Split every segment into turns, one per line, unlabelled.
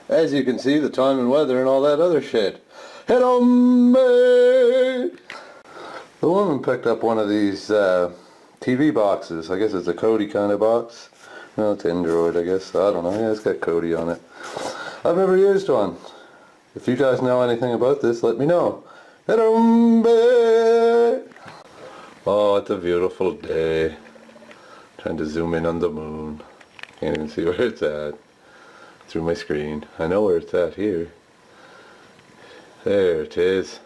As you can see, the time and weather and all that other shit. Hirambay! The woman picked up one of these TV boxes. I guess it's a Kodi kind of box. No, it's Android, I guess. I don't know. Yeah, it's got Kodi on it. I've never used one. If you guys know anything about this, let me know. Hirambay! Oh, it's a beautiful day. Trying to zoom in on the moon. Can't even see where it's at through my screen. I know where it's at here. There it is.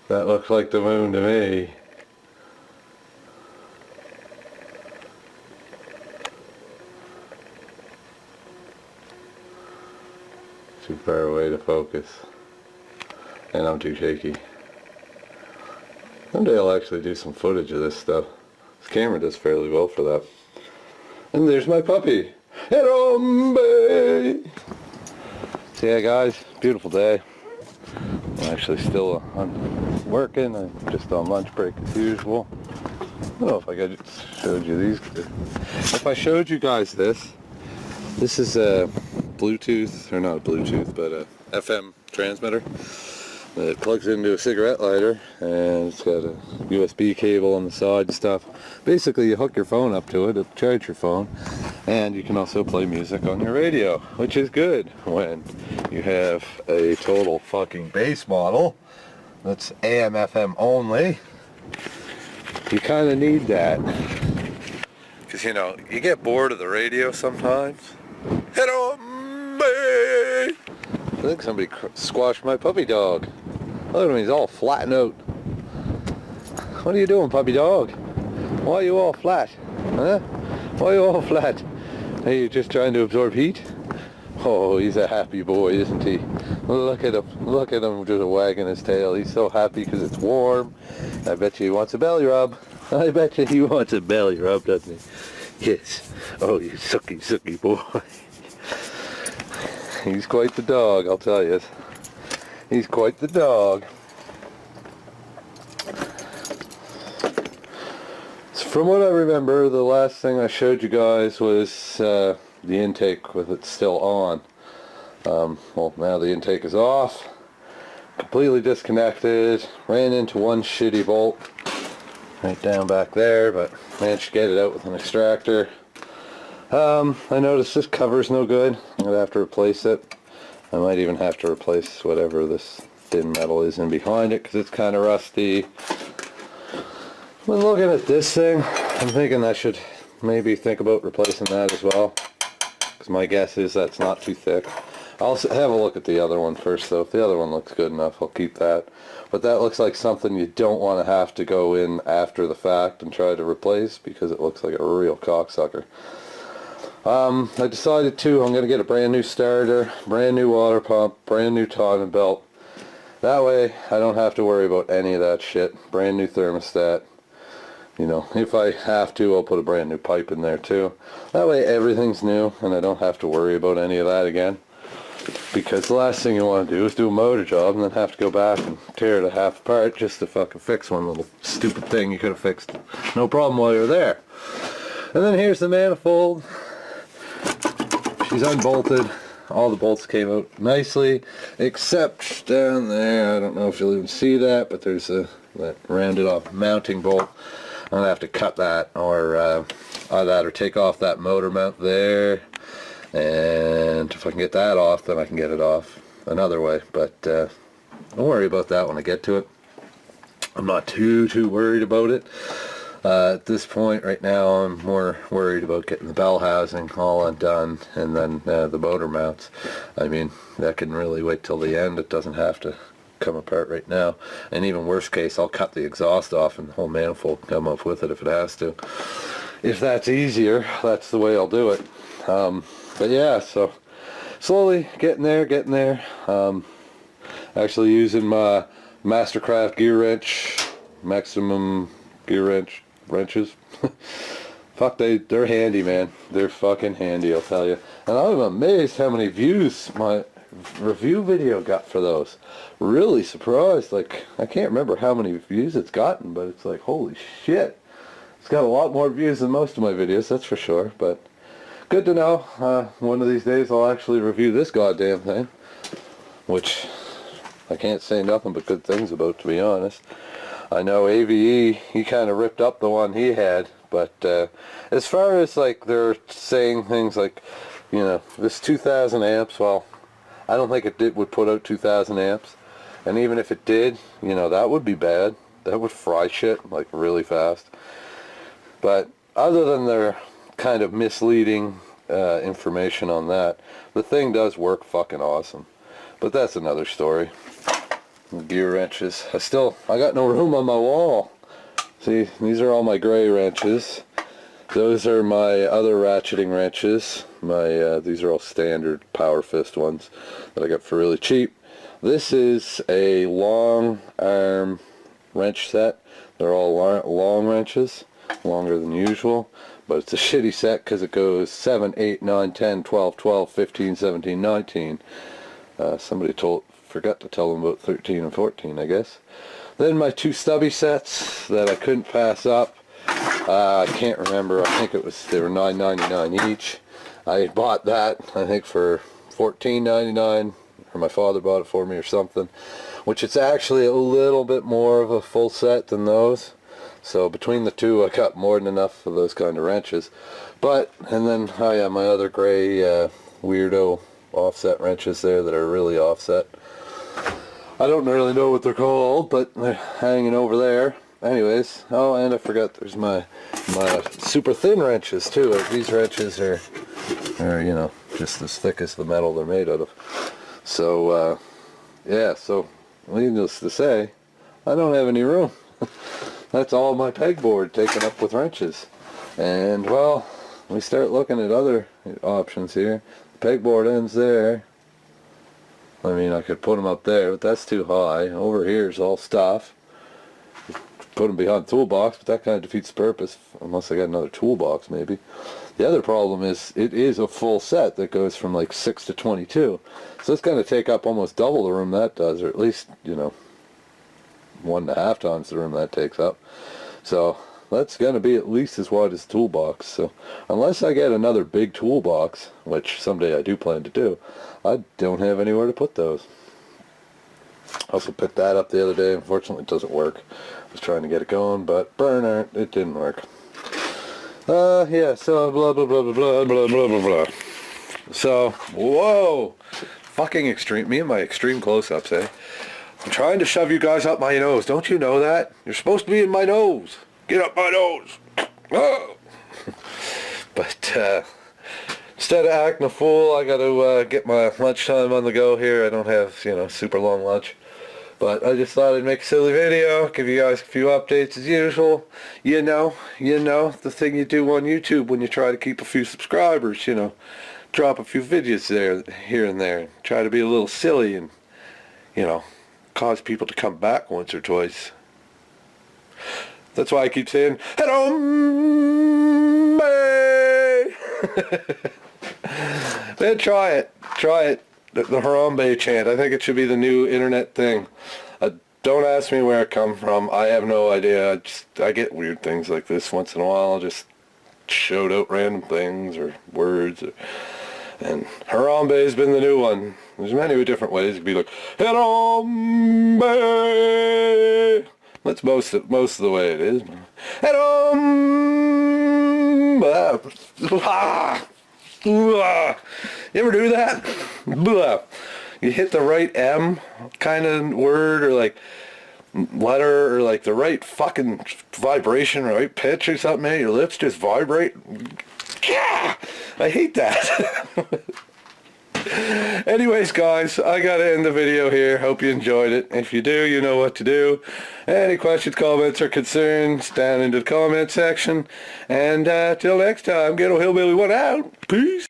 That looks like the moon to me. Too far away to focus. And I'm too shaky. Someday I'll actually do some footage of this stuff. This camera does fairly well for that. And there's my puppy. Hirambay! So yeah guys, beautiful day. I'm actually still working. I'm just on lunch break as usual. I don't know if I showed you these. If I showed you guys this is a Bluetooth, or not a Bluetooth, but a FM transmitter. It plugs into a cigarette lighter, and it's got a USB cable on the side and stuff. Basically, you hook your phone up to it, it'll charge your phone, and you can also play music on your radio, which is good when you have a total fucking base model that's AM FM only. You kind of need that, because you know, you get bored of the radio sometimes. Hirambay! I think somebody squashed my puppy dog. Look at him, he's all flattened out. What are you doing, puppy dog? Why are you all flat? Huh? Why are you all flat? Are you just trying to absorb heat? Oh, he's a happy boy, isn't he? Look at him just wagging his tail. He's so happy because it's warm. I bet you he wants a belly rub. I bet you he wants a belly rub, doesn't he? Yes. Oh, you sucky boy. He's quite the dog, I'll tell you. He's quite the dog. So from what I remember, the last thing I showed you guys was the intake with it still on. Well, now the intake is off. Completely disconnected. Ran into one shitty bolt right down back there, but managed to get it out with an extractor. I noticed this cover's no good. I'm going to have to replace it. I might even have to replace whatever this thin metal is in behind it because it's kind of rusty. When looking at this thing, I'm thinking I should maybe think about replacing that as well, because my guess is that's not too thick. I'll have a look at the other one first though. If the other one looks good enough, I'll keep that. But that looks like something you don't want to have to go in after the fact and try to replace, because it looks like a real cocksucker. I decided I'm going to get a brand new starter, brand new water pump, brand new timing belt. That way I don't have to worry about any of that shit. Brand new thermostat. You know, if I have to, I'll put a brand new pipe in there too. That way everything's new and I don't have to worry about any of that again. Because the last thing you want to do is do a motor job and then have to go back and tear it half apart just to fucking fix one little stupid thing you could have fixed no problem while you were there. And then here's the manifold. She's unbolted. All the bolts came out nicely, except down there. I don't know if you'll even see that, but there's that rounded off mounting bolt. I'm gonna have to cut that, or take off that motor mount there. And if I can get that off, then I can get it off another way. But don't worry about that when I get to it. I'm not too worried about it. At this point right now, I'm more worried about getting the bell housing all undone, and then the motor mounts. I mean, that can really wait till the end. It doesn't have to come apart right now. And even worst case, I'll cut the exhaust off and the whole manifold can come off with it if it has to. If that's easier, that's the way I'll do it. But yeah, so slowly getting there. Actually using my Mastercraft gear wrench, maximum gear wrenches. Fuck, they're handy, man. They're fucking handy, I'll tell you. And I'm amazed how many views my review video got for those. Really surprised. Like, I can't remember how many views it's gotten, but it's like, holy shit. It's got a lot more views than most of my videos, that's for sure. But good to know. One of these days I'll actually review this goddamn thing, which I can't say nothing but good things about, to be honest. I know AVE, he kind of ripped up the one he had, but as far as like they're saying things like, you know, this 2,000 amps, well, I don't think it would put out 2,000 amps, and even if it did, you know, that would be bad. That would fry shit like really fast. But other than their kind of misleading information on that, the thing does work fucking awesome. But that's another story. Gear wrenches. I got no room on my wall. See, these are all my gray wrenches. Those are my other ratcheting wrenches. These are all standard Power Fist ones that I got for really cheap. This is a long arm wrench set. They're all long wrenches, longer than usual, but it's a shitty set because it goes 7, 8, 9, 10, 12, 12, 15, 17, 19. Somebody forgot to tell them about 13 and 14, I guess. Then my two stubby sets that I couldn't pass up. I can't remember. I think they were $9.99 each. I bought that, I think, for $14.99, or my father bought it for me or something, which it's actually a little bit more of a full set than those. So between the two, I got more than enough for those kind of wrenches. And then I have my other gray weirdo offset wrenches there that are really offset. I don't really know what they're called, but they're hanging over there. Anyways, oh, and I forgot there's my super thin wrenches too. These wrenches are you know, just as thick as the metal they're made out of. So yeah, so needless to say, I don't have any room. That's all my pegboard taken up with wrenches. And well, we start looking at other options here. The pegboard ends there. I mean, I could put them up there, but that's too high. Over here is all stuff. Put them behind the toolbox, but that kind of defeats the purpose, unless I got another toolbox maybe. The other problem is, it is a full set that goes from like 6 to 22. So it's going to take up almost double the room that does, or at least, you know, 1.5 times the room that takes up. So that's going to be at least as wide as the toolbox. So unless I get another big toolbox, which someday I do plan to do, I don't have anywhere to put those. I also picked that up the other day. Unfortunately, it doesn't work. I was trying to get it going, but burner, it didn't work. Yeah, so blah, blah, blah, blah, blah, blah, blah, blah, blah. So, whoa! Fucking extreme. Me and my extreme close-ups, eh? I'm trying to shove you guys up my nose. Don't you know that? You're supposed to be in my nose. Get up my nose. Oh. But, instead of acting a fool, I got to get my lunchtime on the go here. I don't have, you know, super long lunch. But I just thought I'd make a silly video, give you guys a few updates as usual. You know, the thing you do on YouTube when you try to keep a few subscribers, you know. Drop a few videos there, here and there. Try to be a little silly and, you know, cause people to come back once or twice. That's why I keep saying, Hirambay! Man, try it. The Hirambay chant. I think it should be the new internet thing. Don't ask me where it come from. I have no idea. I get weird things like this once in a while. I'll just shout out random things or words. And Hirambay's been the new one. There's many different ways. It could be like, Hirambay! That's most of the way it is. Hirambay! You ever do that? You hit the right M kind of word or like letter or like the right fucking vibration or right pitch or something, man. Your lips just vibrate. Yeah! I hate that. Anyways, guys, I gotta end the video here. Hope you enjoyed it. If you do, you know what to do. Any questions, comments, or concerns, down into the comment section. And till next time, Ghetto Hillbilly 1 out. Peace.